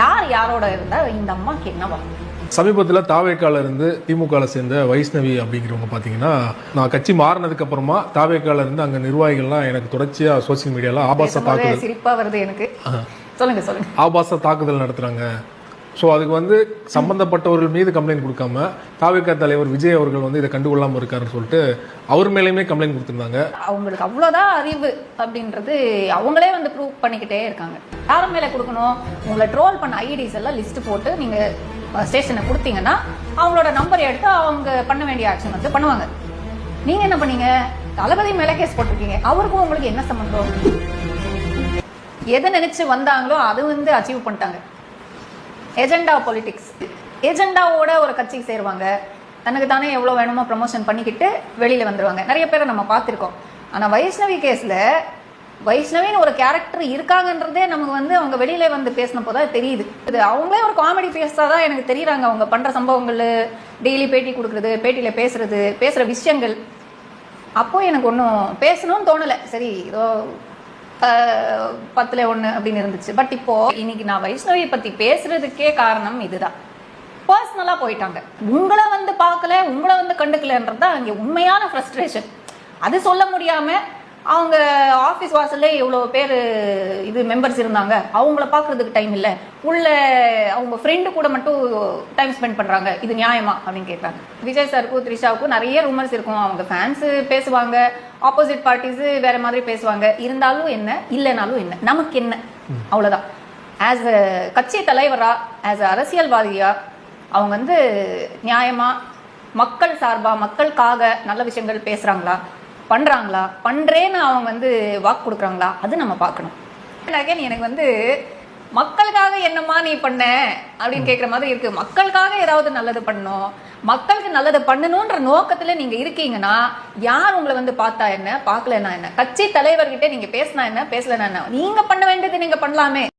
யார் யாரோட இருந்தா இந்த அம்மாக்கு என்னவா? சமீபத்தில் தாவேக்கால இருந்து திமுக சேர்ந்த வைஷ்ணவி அப்படிங்கிறவங்க பார்த்தீங்கன்னா, நான் கட்சி மாறினதுக்கு அப்புறமா தாவேக்கால இருந்து அங்கே நிர்வாகிகள்லாம் எனக்கு தொடர்ச்சியா சோசியல் மீடியால ஆபாச தாக்குதல், சிரிப்பா வருது எனக்கு. சொல்லுங்க சொல்லுங்க. ஆபாச தாக்குதல் நடத்துறாங்க. ஸோ அதுக்கு வந்து சம்பந்தப்பட்டவர்கள் மீது கம்ப்ளைண்ட் கொடுக்காம தாவேக்கா தலைவர் விஜய் அவர்கள் இதை கண்டுகொள்ளாமல் இருக்காருன்னு சொல்லிட்டு அவர் மேலேயுமே கம்ப்ளைண்ட் கொடுத்துருந்தாங்க. அவங்களுக்கு அவ்வளோதான் அறிவு அப்படின்றது அவங்களே ப்ரூவ் பண்ணிக்கிட்டே இருக்காங்க. யாரும் மேலே கொடுக்கணும், உங்களை ட்ரோல் பண்ண ஐடிஸ் எல்லாம் லிஸ்ட் போட்டு நீங்க ஸ்டேஷனை கொடுத்தீங்கன்னா அவங்களோட நம்பர் எடுத்து அவங்க பண்ண வேண்டிய ஆக்ஷன் பண்ணுவாங்க. நீங்க என்ன பண்ணீங்க? தளபதி மேல கேஸ் போட்டிருக்கீங்க. அவருக்கும் உங்களுக்கு என்ன சம்பந்தம்? எதை நினைச்சு வந்தாங்களோ அது அச்சீவ் பண்ணிட்டாங்க. எஜெண்டா பொலிட்டிக்ஸ், எஜெண்டாவோட ஒரு கட்சிக்கு சேருவாங்க. தனக்கு தானே எவ்வளோ வேணுமோ ப்ரமோஷன் பண்ணிக்கிட்டு வெளியில வந்துருவாங்க. நிறைய பேரை நம்ம பார்த்துருக்கோம். ஆனால் வைஷ்ணவி கேஸ்ல வைஷ்ணவின்னு ஒரு கேரக்டர் இருக்காங்கன்றதே நமக்கு அவங்க வெளியில பேசின போதான் தெரியுது. இது அவங்களே ஒரு காமெடி பேசாதான் எனக்கு தெரியுறாங்க. அவங்க பண்ற சம்பவங்கள், டெய்லி பேட்டி கொடுக்கறது, பேட்டியில பேசுற விஷயங்கள், அப்போ எனக்கு ஒன்றும் பேசணும்னு தோணலை. சரி ஏதோ 10ல் 1 அப்படின்னு இருந்துச்சு. பட் இப்போ இன்னைக்கு நான் வைஷ்ணவியை பத்தி பேசுறதுக்கே காரணம் இதுதான். பர்சனலா போயிட்டாங்க. உங்களை பார்க்கல, உங்களை கண்டுக்கலன்றதா அங்கே உண்மையான ஃப்ரஸ்ட்ரேஷன். அது சொல்ல முடியாம அவங்க ஆஃபீஸ் வாசல்ல எவ்வளவு பேர் மெம்பர்ஸ் இருந்தாங்க, அவங்கள பாக்குறதுக்கு டைம் இல்லை, உள்ள அவங்க ஃப்ரெண்டு கூட மட்டும் டைம் ஸ்பெண்ட் பண்றாங்க, இது நியாயமா அப்படின்னு கேட்கறாங்க. விஜய் சாருக்கும் த்ரிஷாவுக்கும் நிறைய ரூமர்ஸ் இருக்கும். அவங்க ஃபேன்ஸ் பேசுவாங்க, ஆப்போசிட் பார்ட்டிஸ் வேற மாதிரி பேசுவாங்க. இருந்தாலும் என்ன, இல்லைனாலும் என்ன, நமக்கு என்ன, அவ்வளவுதான். ஆஸ் அ கட்சி தலைவரா, ஆஸ் அ அரசியல்வாதியா அவங்க நியாயமா மக்கள் சார்பா மக்களுக்காக நல்ல விஷயங்கள் பேசுறாங்களா, பண்றாங்களா, பண்றேன்னு அவங்க வாக்கு கொடுக்குறாங்களா, அது நம்ம பார்க்கணும். எனக்கு மக்களுக்காக என்னமா நீ பண்ண அப்படின்னு கேட்குற மாதிரி இருக்கு. மக்களுக்காக ஏதாவது நல்லது பண்ணணும், மக்களுக்கு நல்லது பண்ணணும்ன்ற நோக்கத்துல நீங்க இருக்கீங்கன்னா யார் உங்களை பார்த்தா என்ன, பார்க்கலன்னா என்ன, கட்சி தலைவர்கிட்ட நீங்க பேசினா என்ன, பேசலன்னா என்ன, நீங்க பண்ண வேண்டியது நீங்க பண்ணலாமே.